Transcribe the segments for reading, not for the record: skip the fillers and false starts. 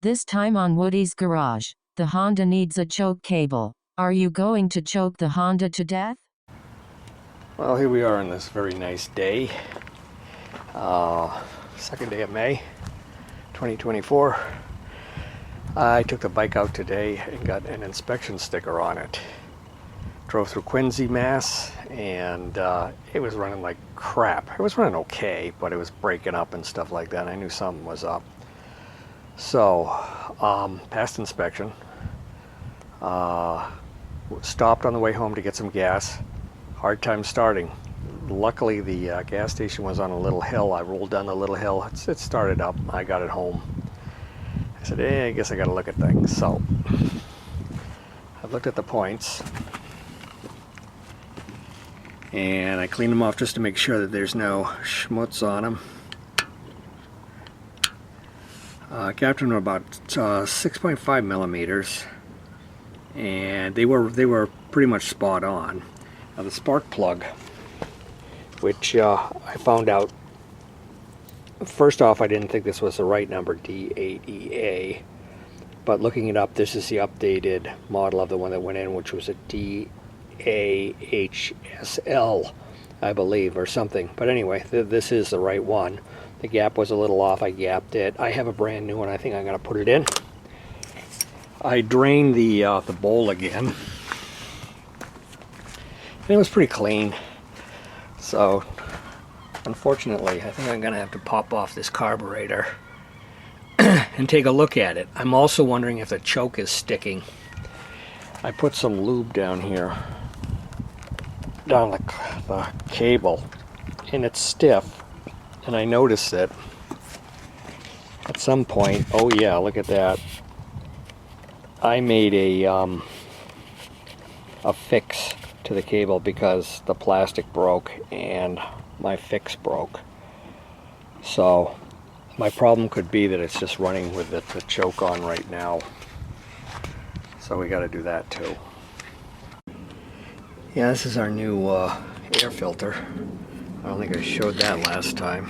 This time on Woody's Garage, the Honda needs a choke cable. Are you going to choke the Honda to death? Well, here we are on this very nice day. Second day of May, 2024. I took the bike out today and got an inspection sticker on it. Drove through Quincy, Mass, and it was running like crap. It was running okay, but it was breaking up and stuff like that. I knew something was up. So, passed inspection. Stopped on the way home to get some gas. Hard time starting. Luckily, the gas station was on a little hill. I rolled down the little hill. It started up. I got it home. I said, I guess I got to look at things. So, I looked at the points. And I cleaned them off just to make sure that there's no schmutz on them. Capped them about 6.5 millimeters, and they were pretty much spot on. Now the spark plug, which I found out, first off, I didn't think this was the right number, D8EA, but looking it up, this is the updated model of the one that went in, which was a DAHSL, I believe, or something. But anyway, this is the right one. The gap was a little off. I gapped it. I have a brand new one. I think I'm going to put it in. I drained the bowl again, and it was pretty clean. So, unfortunately, I think I'm going to have to pop off this carburetor and take a look at it. I'm also wondering if the choke is sticking. I put some lube down here, down the cable, and it's stiff. And I noticed it at some point. Oh yeah, look at that. I made a fix to the cable because the plastic broke and my fix broke. So my problem could be that it's just running with the choke on right now. So we got to do that too. Yeah, this is our new air filter. I don't think I showed that last time.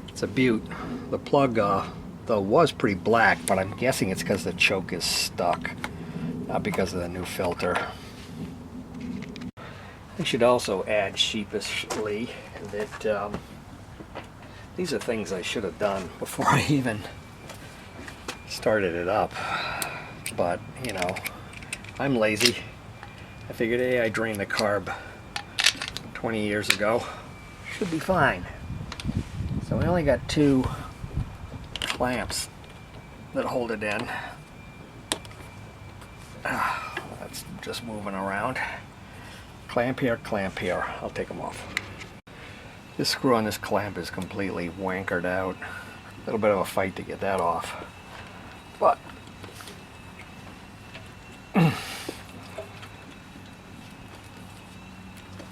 It's a beaut. The plug, though, was pretty black, but I'm guessing it's because the choke is stuck, not because of the new filter. I should also add sheepishly that these are things I should have done before I even started it up. But, you know, I'm lazy. I figured, hey, I drained the carb 20 years ago. Should be fine. So we only got 2 clamps that hold it in. That's just moving around. Clamp here, clamp here. I'll take them off. This screw on this clamp is completely wankered out. A little bit of a fight to get that off. But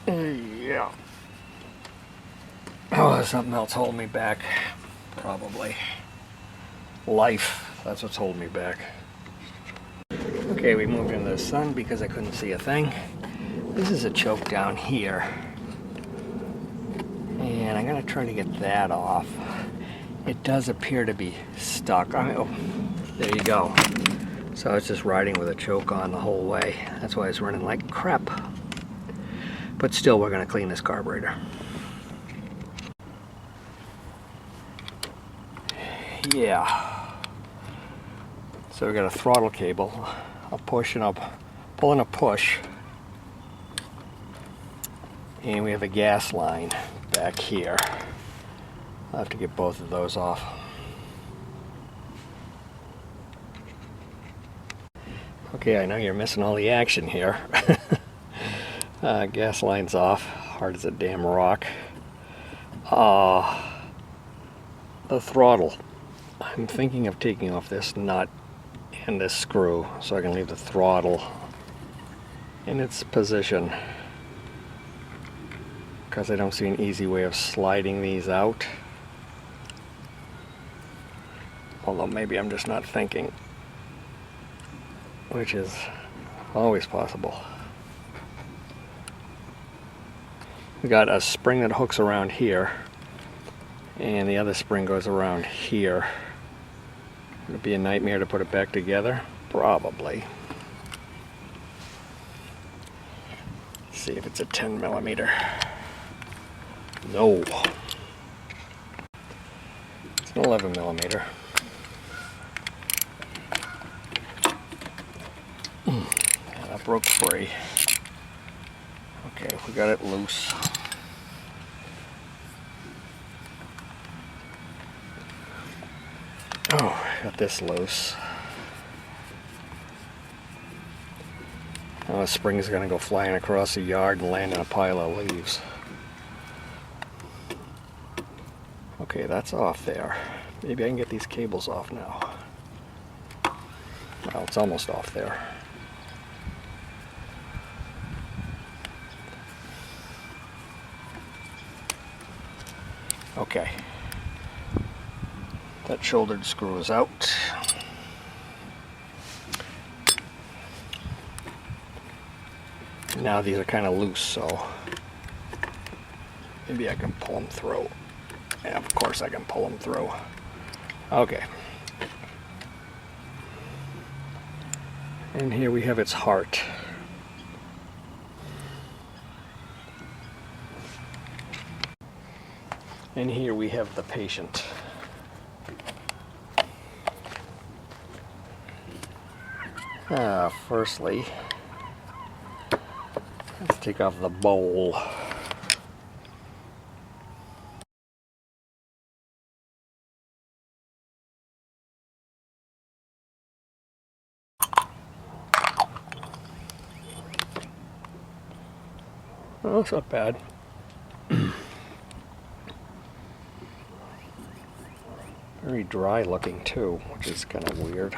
yeah. Oh, there's something else holding me back. Probably. Life. That's what's holding me back. Okay, we moved into the sun because I couldn't see a thing. This is a choke down here. And I'm going to try to get that off. It does appear to be stuck. Oh, there you go. So I was just riding with a choke on the whole way. That's why it's running like crap. But still, we're going to clean this carburetor. Yeah. So we got a throttle cable, a push and a pull and a push. And we have a gas line back here. I'll have to get both of those off. Okay, I know you're missing all the action here. Gas line's off, hard as a damn rock. The throttle. I'm thinking of taking off this nut and this screw so I can leave the throttle in its position, because I don't see an easy way of sliding these out. Although maybe I'm just not thinking, which is always possible. We got a spring that hooks around here, and the other spring goes around here. Would it be a nightmare to put it back together? Probably. Let's see if it's a 10 millimeter. No. It's an 11 millimeter. Yeah, that broke free. Okay, we got it loose. Oh, got this loose. Now the spring's gonna go flying across the yard and land in a pile of leaves. Okay, that's off there. Maybe I can get these cables off now. Well, it's almost off there. Okay. That shouldered screw is out. Now these are kind of loose, so maybe I can pull them through. Yeah, of course I can pull them through. Okay. And here we have its heart. And here we have the patient. Firstly, let's take off the bowl. Oh, it's not bad. Very dry looking too, which is kind of weird.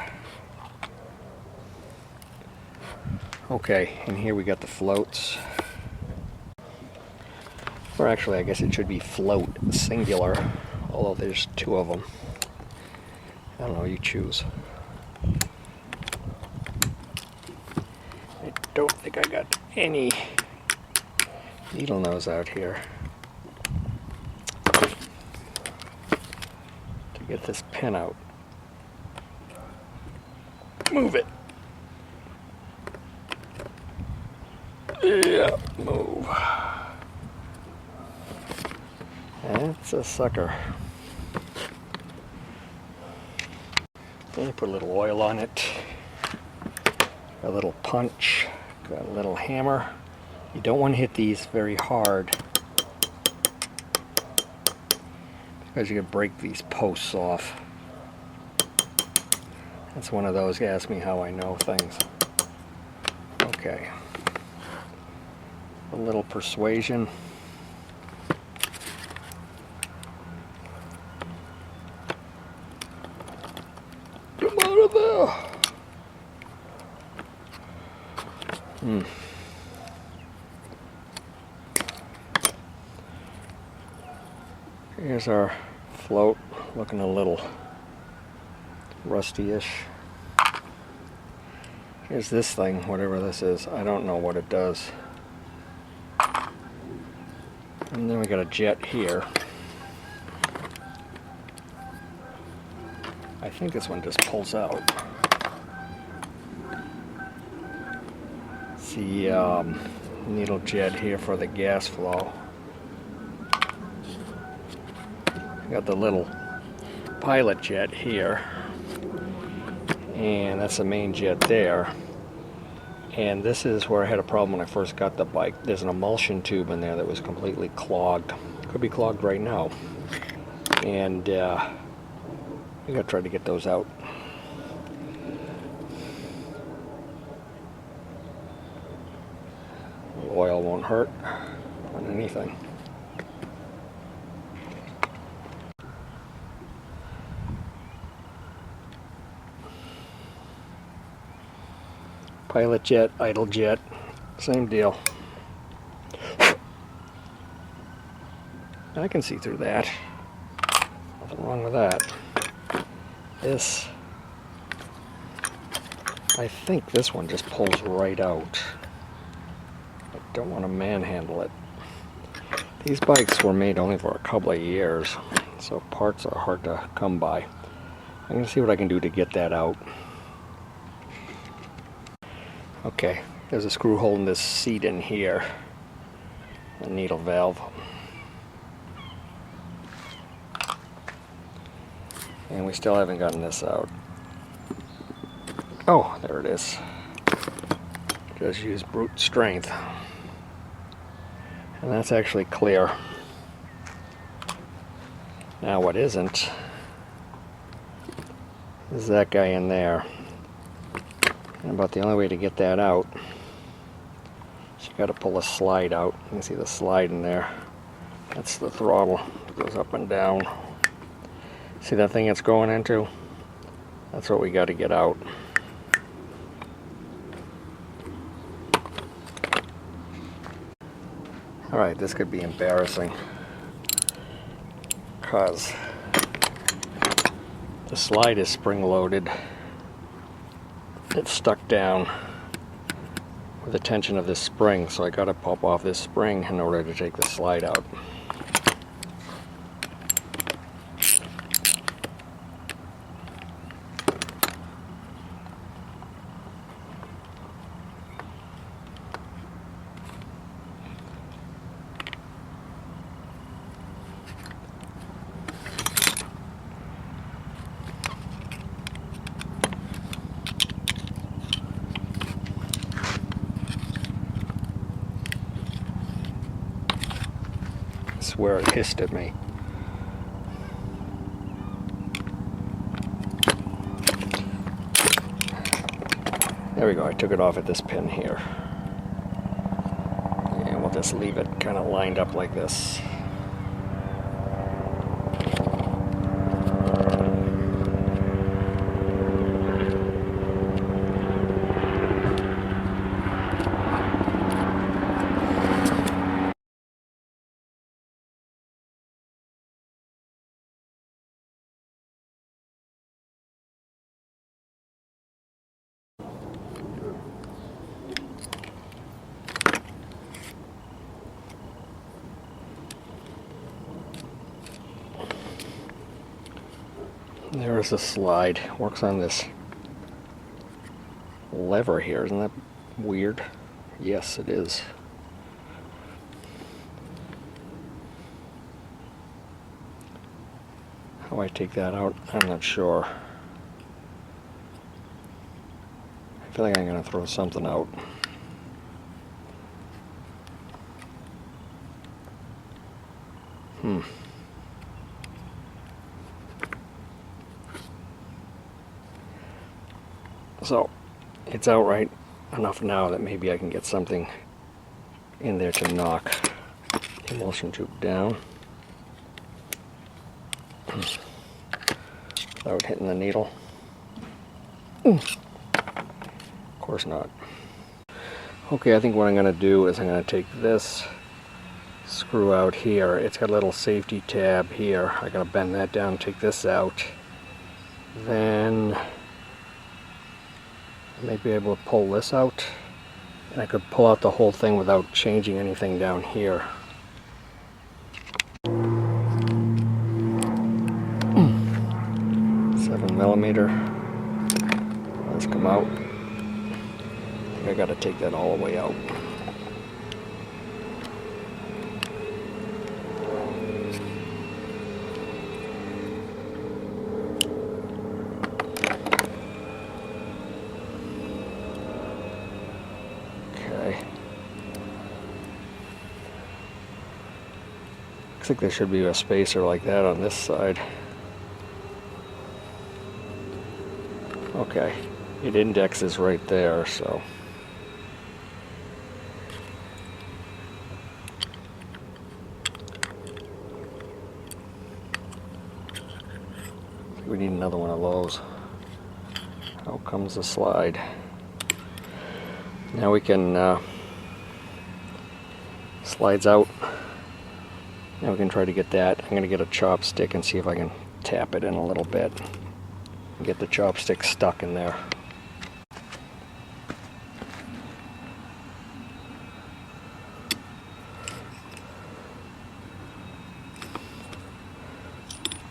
Okay, and here we got the floats. Or actually, I guess it should be float singular, although there's two of them. I don't know, you choose. I don't think I got any needle nose out here to get this pin out. Move it. Yeah, move. That's a sucker. Then put a little oil on it. A little punch. Got a little hammer. You don't want to hit these very hard because you can break these posts off. That's one of those, ask me how I know things. Okay. A little persuasion. Come out of there. Here's our float, looking a little rusty-ish. Here's this thing, whatever this is. I don't know what it does. And then we got a jet here. I think this one just pulls out. It's the needle jet here for the gas flow. Got the little pilot jet here, and that's the main jet there. And this is where I had a problem when I first got the bike. There's an emulsion tube in there that was completely clogged. Could be clogged right now. And I gotta try to get those out. Oil won't hurt on anything. Pilot jet, idle jet, same deal. I can see through that. Nothing wrong with that. This, I think this one just pulls right out. I don't want to manhandle it. These bikes were made only for a couple of years, so parts are hard to come by. I'm going to see what I can do to get that out. Okay, there's a screw holding this seat in here. A needle valve. And we still haven't gotten this out. Oh, there it is. Just use brute strength. And that's actually clear. Now what isn't is that guy in there. And about the only way to get that out is you got to pull a slide out. You can see the slide in there. That's the throttle. It goes up and down. See that thing it's going into? That's what we got to get out. Alright, this could be embarrassing because the slide is spring loaded. It's stuck down with the tension of this spring, so I got to pop off this spring in order to take the slide out. I swear it hissed at me. There we go, I took it off at this pin here. And we'll just leave it kind of lined up like this. There's the slide. Works on this lever here. Isn't that weird? Yes, it is. How I take that out, I'm not sure. I feel like I'm going to throw something out. So, it's out right enough now that maybe I can get something in there to knock the emulsion tube down without hitting the needle. Of course not. Okay, I think what I'm going to do is I'm going to take this screw out here. It's got a little safety tab here. I got to bend that down, take this out. Then I may be able to pull this out, and I could pull out the whole thing without changing anything down here. 7mm. Let's come out. I think I got to take that all the way out. Looks like there should be a spacer like that on this side. Okay, it indexes right there, so. We need another one of those. Out comes the slide. Now we can, slides out. Now we can try to get that. I'm going to get a chopstick and see if I can tap it in a little bit. Get the chopstick stuck in there.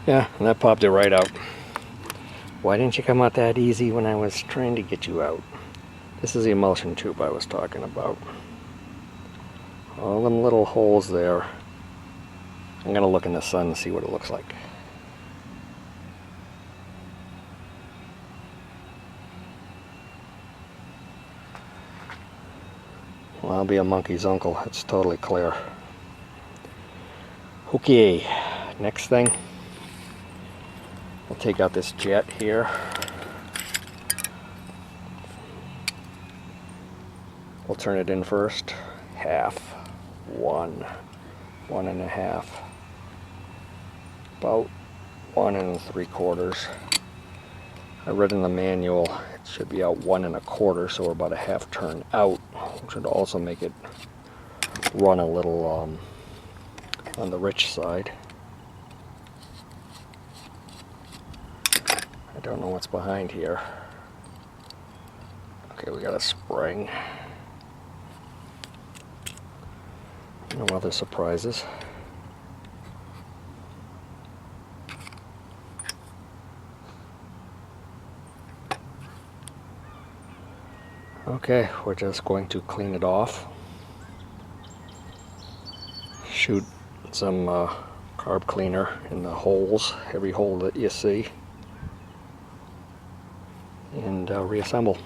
Yeah, and that popped it right out. Why didn't you come out that easy when I was trying to get you out? This is the emulsion tube I was talking about. All them little holes there. I'm gonna look in the sun and see what it looks like. Well, I'll be a monkey's uncle. It's totally clear. Okay, next thing. We'll take out this jet here. We'll turn it in first. Half, 1, 1.5, about 1 3/4. I read in the manual it should be out 1 1/4, so we're about a half turn out, which would also make it run a little on the rich side. I don't know what's behind here. Okay, we got a spring. No other surprises. Okay, we're just going to clean it off. Shoot some carb cleaner in the holes, every hole that you see, and reassemble.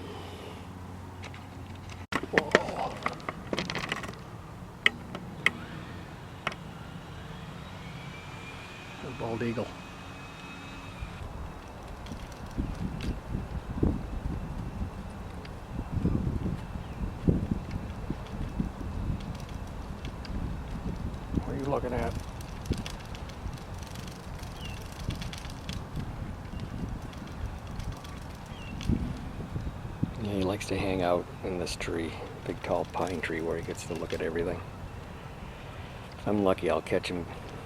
Bald eagle. What are you looking at? Yeah, he likes to hang out in this tree, big tall pine tree where he gets to look at everything. If I'm lucky, I'll catch him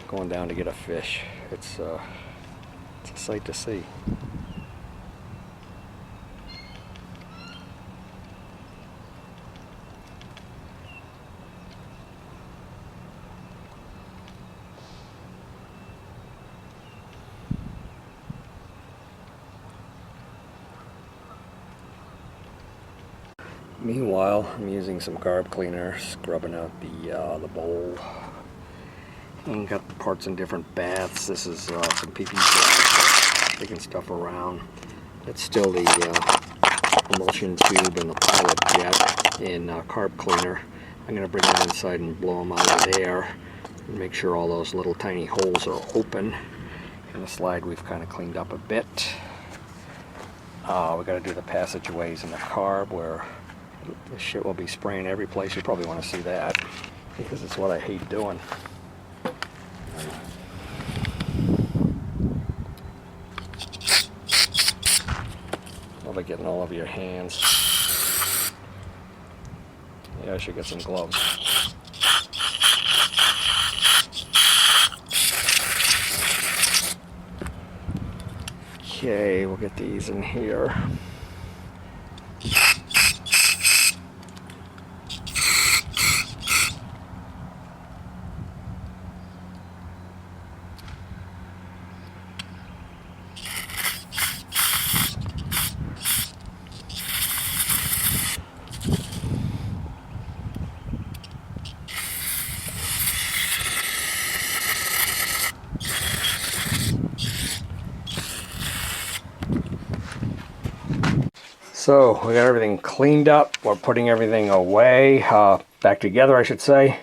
going down to get a fish. It's a sight to see. Meanwhile, I'm using some carb cleaner, scrubbing out the bowl. And got the parts in different baths. This is some PP blaster, taking stuff around. It's still the emulsion tube and the pilot jet in carb cleaner. I'm going to bring them inside and blow them out of there. And make sure all those little tiny holes are open. And the slide we've kind of cleaned up a bit. We got to do the passageways in the carb where this shit will be spraying every place. You probably want to see that because it's what I hate doing. Love it getting all over your hands. Yeah, I should get some gloves. Okay, we'll get these in here. So we got everything cleaned up. We're putting everything away, back together I should say.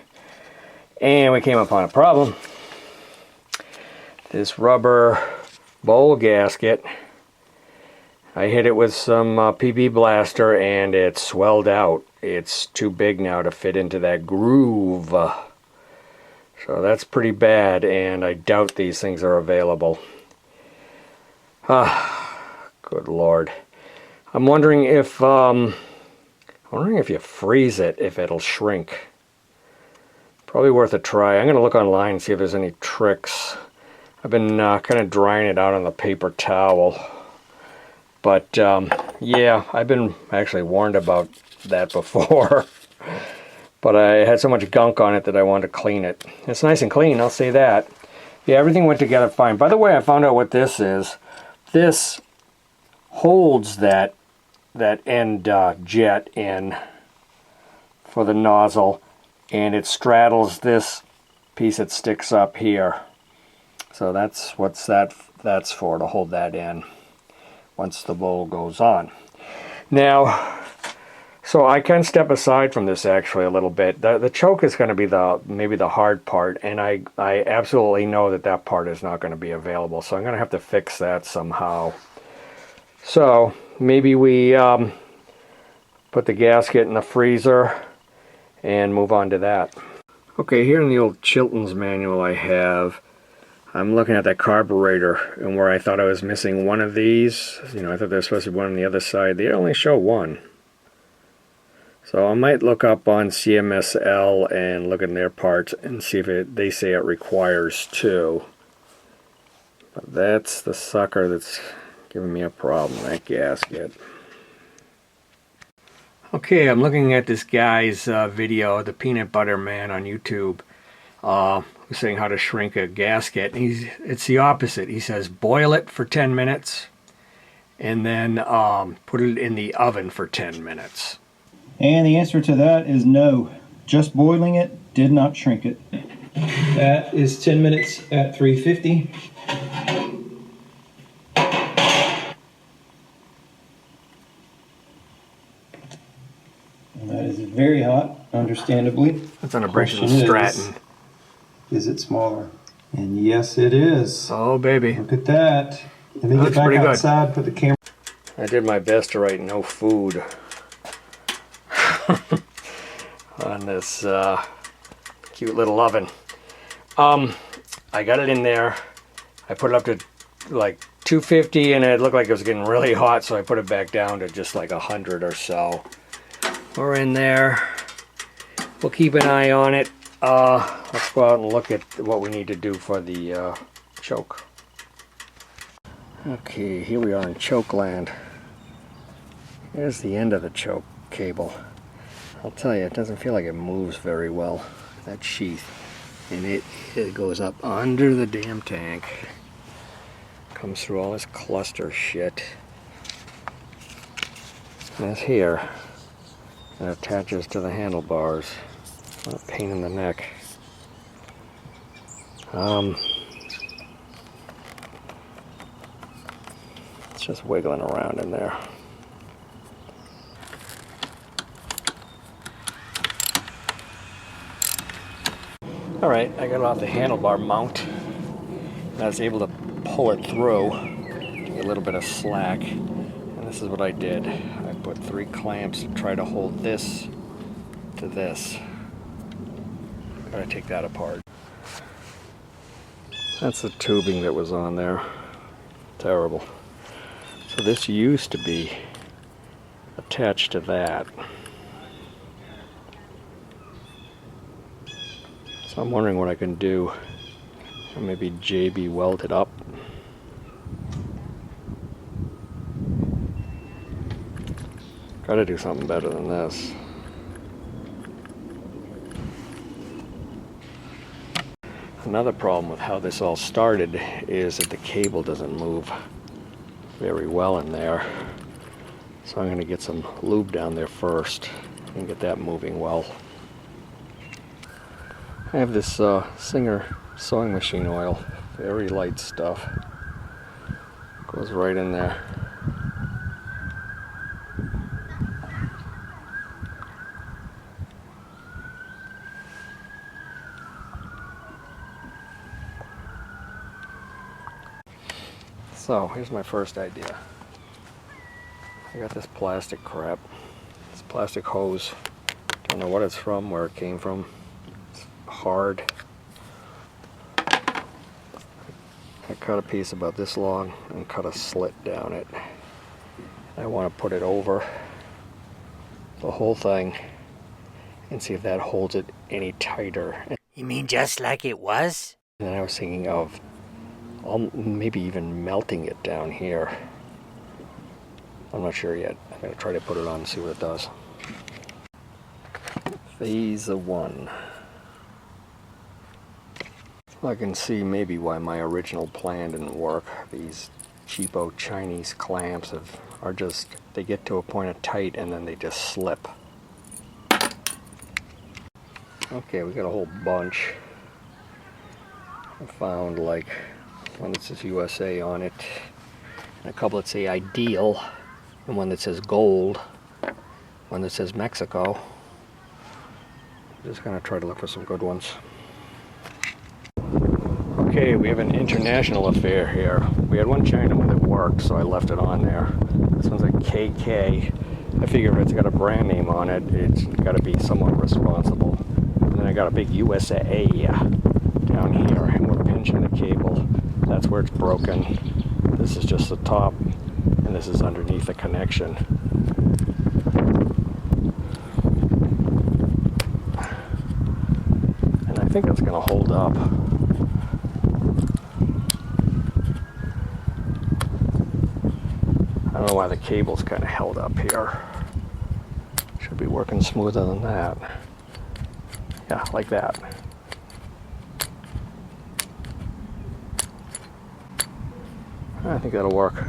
And we came upon a problem. This rubber bowl gasket, I hit it with some PB blaster and it swelled out. It's too big now to fit into that groove. So that's pretty bad, and I doubt these things are available. Good Lord. I'm wondering if you freeze it, if it'll shrink. Probably worth a try. I'm going to look online and see if there's any tricks. I've been kind of drying it out on the paper towel. But yeah, I've been actually warned about that before. But I had so much gunk on it that I wanted to clean it. It's nice and clean, I'll say that. Yeah, everything went together fine. By the way, I found out what this is. This holds that end jet in for the nozzle, and it straddles this piece that sticks up here. So that's that's for, to hold that in once the bowl goes on. Now, so I can step aside from this actually a little bit. The choke is going to be maybe the hard part, and I absolutely know that part is not going to be available, so I'm going to have to fix that somehow. So maybe we put the gasket in the freezer and move on to that. Okay, here in the old Chilton's manual I'm looking at that carburetor, and where I thought I was missing one of these, I thought there was supposed to be one on the other side. They only show one. So I might look up on CMSL and look in their parts and see if they say it requires two. But that's the sucker that's giving me a problem, that gasket. Okay, I'm looking at this guy's video, the Peanut Butter Man on YouTube, who's saying how to shrink a gasket. And it's the opposite. He says boil it for 10 minutes and then put it in the oven for 10 minutes. And the answer to that is no. Just boiling it did not shrink it. That is 10 minutes at 350. And that is very hot, understandably. That's on a British Stratton. Is it smaller? And yes, it is. Oh, baby. Look at that. Let me get back outside, put the camera. I did my best to write no food on this cute little oven. I got it in there. I put it up to like 250, and it looked like it was getting really hot, so I put it back down to just like 100 or so. We're in there. We'll keep an eye on it. Let's go out and look at what we need to do for the choke. Okay, here we are in choke land. Here's the end of the choke cable. I'll tell you, it doesn't feel like it moves very well, that sheath. And it goes up under the damn tank. Comes through all this cluster shit. And it's here. And it attaches to the handlebars. What a pain in the neck. It's just wiggling around in there. Alright, I got it off the handlebar mount. And I was able to pull it through to get a little bit of slack. And this is what I did. I put 3 clamps to try to hold this to this. Gotta take that apart. That's the tubing that was on there. Terrible. So this used to be attached to that. So I'm wondering what I can do. Maybe JB weld it up. Gotta do something better than this. Another problem with how this all started is that the cable doesn't move very well in there. So I'm going to get some lube down there first and get that moving well. I have this Singer sewing machine oil, very light stuff. Goes right in there. So here's my first idea. I got this plastic crap, this plastic hose. Don't know what it's from, where it came from. It's hard. I cut a piece about this long and cut a slit down it. I want to put it over the whole thing and see if that holds it any tighter. You mean just like it was? And then I was thinking of maybe even melting it down here. I'm not sure yet. I'm going to try to put it on and see what it does. Phase 1. I can see maybe why my original plan didn't work. These cheapo Chinese clamps are just, they get to a point of tight and then they just slip. Okay, we got a whole bunch. I found like one that says USA on it, and a couple that say Ideal, and one that says Gold, one that says Mexico. Just gonna try to look for some good ones. Okay, we have an international affair here. We had one China one that worked, so I left it on there. This one's a KK. I figure if it's got a brand name on it, it's got to be somewhat responsible. And then I got a big USA down here, and we're pinching the cable. That's where it's broken. This is just the top, and this is underneath the connection. And I think that's going to hold up. I don't know why the cable's kind of held up here. Should be working smoother than that. Yeah, like that. I think that'll work.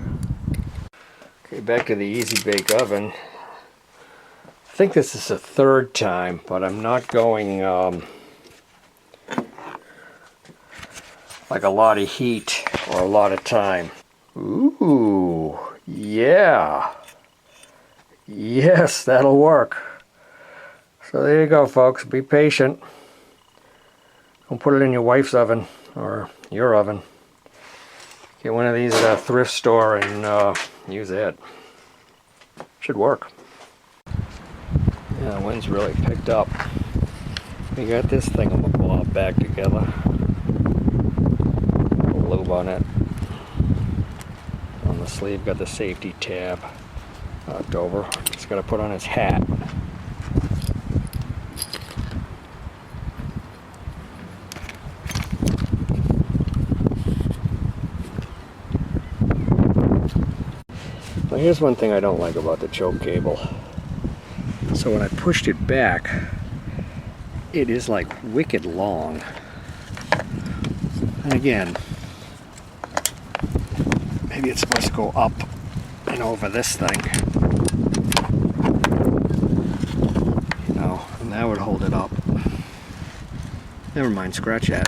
Okay, back to the Easy Bake Oven. I think this is the third time, but I'm not going like a lot of heat or a lot of time. Ooh, yeah. Yes, that'll work. So there you go, folks. Be patient. Don't put it in your wife's oven or your oven. Get one of these at a thrift store and use it. Should work. Yeah, the wind's really picked up. We got this thingamabob back together. A lube on it. On the sleeve, got the safety tab knocked over. Just got to put on his hat. Now here's one thing I don't like about the choke cable. So when I pushed it back, it is like wicked long. And again, maybe it's supposed to go up and over this thing. You know, and that would hold it up. Never mind, scratch that.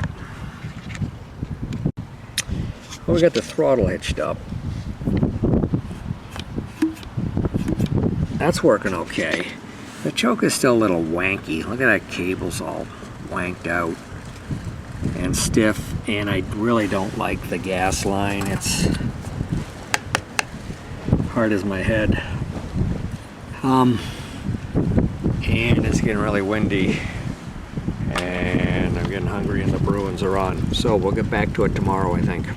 Well, we got the throttle hitched up. That's working okay. The choke is still a little wanky. Look at that cable's all wanked out and stiff, and I really don't like the gas line. It's hard as my head. And it's getting really windy, and I'm getting hungry, and the Bruins are on. So we'll get back to it tomorrow, I think.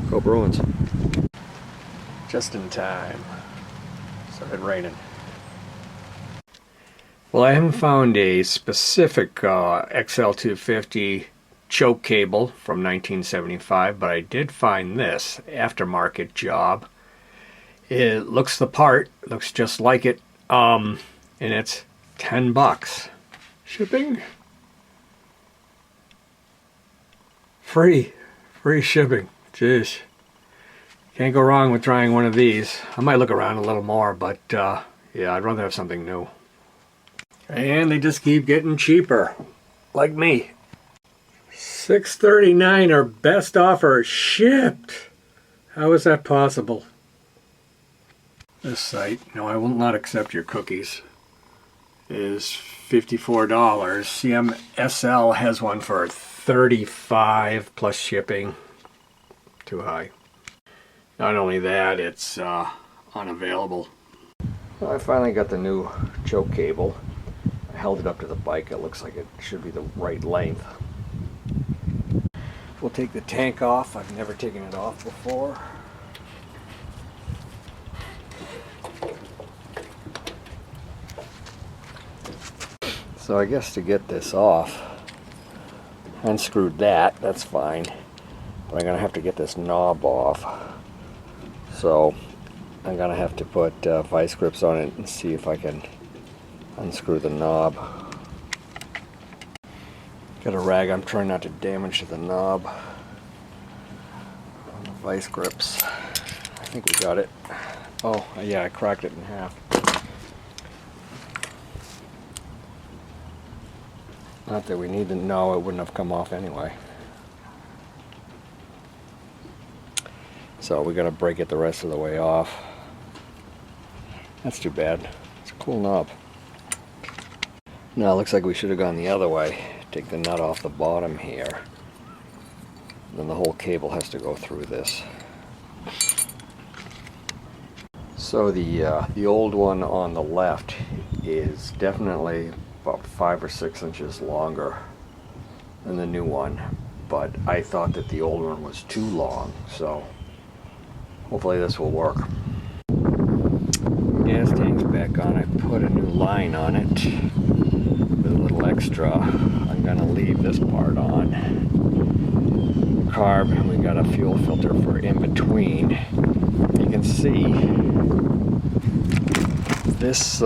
Go Bruins. Just in time. Started raining. Well, I haven't found a specific XL250 choke cable from 1975, but I did find this aftermarket job. It looks the part, looks just like it, and it's $10. Shipping? Free shipping. Jeez. Can't go wrong with trying one of these. I might look around a little more, but yeah, I'd rather have something new. And they just keep getting cheaper, like me. $6.39 our best offer shipped. How is that possible? This site, no, I will not accept your cookies, is $54. CMSL has one for $35 plus shipping. Too high. Not only that, it's unavailable. Well, I finally got the new choke cable. I held it up to the bike. It looks like it should be the right length. We'll take the tank off. I've never taken it off before. So I guess to get this off, unscrewed that, that's fine. But I'm going to have to get this knob off. So I'm going to have to put vice grips on it and see if I can unscrew the knob. Got a rag. I'm trying not to damage the knob on the vice grips. I think we got it. Oh, yeah, I cracked it in half. Not that we need to know, it wouldn't have come off anyway. So we got to break it the rest of the way off. That's too bad. It's a cool knob. Now it looks like we should have gone the other way. Take the nut off the bottom here. Then the whole cable has to go through this. So the old one on the left is definitely about 5 or 6 inches longer than the new one, but I thought that the old one was too long, so hopefully this will work. Gas tank's back on. I put a new line on it with a little extra. I'm gonna leave this part on. Carb, we got a fuel filter for in between. You can see this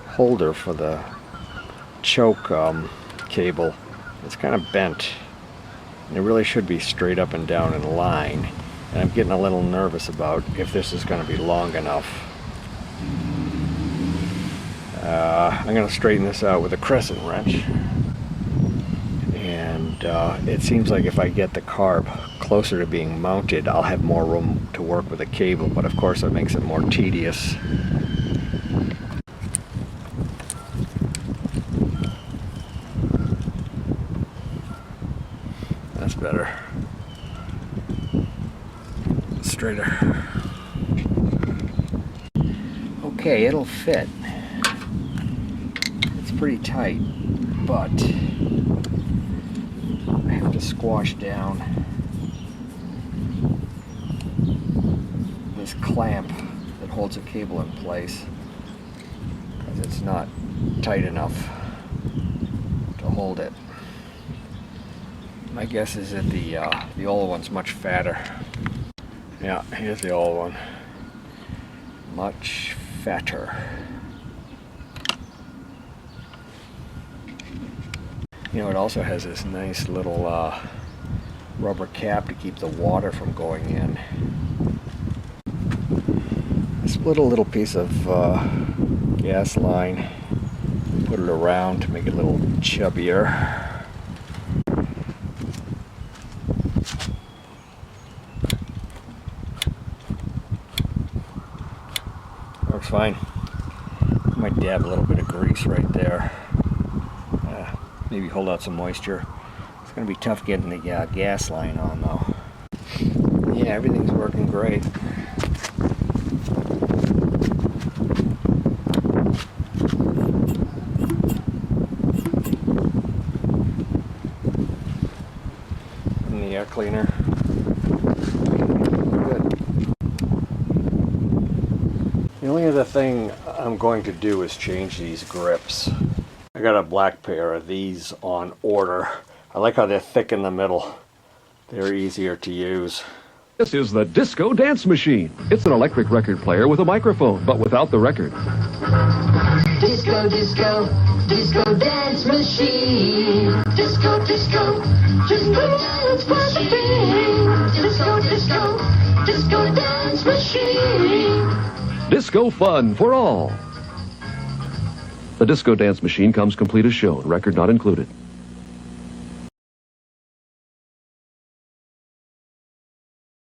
holder for the choke cable is kind of bent, and it really should be straight up and down in line, and I'm getting a little nervous about if this is going to be long enough. I'm going to straighten this out with a crescent wrench, and it seems like if I get the carb closer to being mounted, I'll have more room to work with the cable, but of course that makes it more tedious. That's better. Straighter. Okay, it'll fit. It's pretty tight, but I have to squash down this clamp that holds a cable in place because it's not tight enough to hold it. My guess is that the old one's much fatter. Yeah, here's the old one. Much fatter. You know, it also has this nice little rubber cap to keep the water from going in. I split a little piece of gas line, put it around to make it a little chubbier. Works fine. Might dab a little bit of grease right there. Maybe hold out some moisture. It's going to be tough getting the gas line on though. Yeah, everything's working great. And the air cleaner. The only other thing I'm going to do is change these grips. I got a black pair of these on order. I like how they're thick in the middle. They're easier to use. This is the Disco Dance Machine. It's an electric record player with a microphone, but without the record. Disco, disco, disco dance machine. Disco, disco, disco dance machine. Disco, disco, disco dance machine. Disco fun for all. The Disco Dance Machine comes complete as shown, record not included.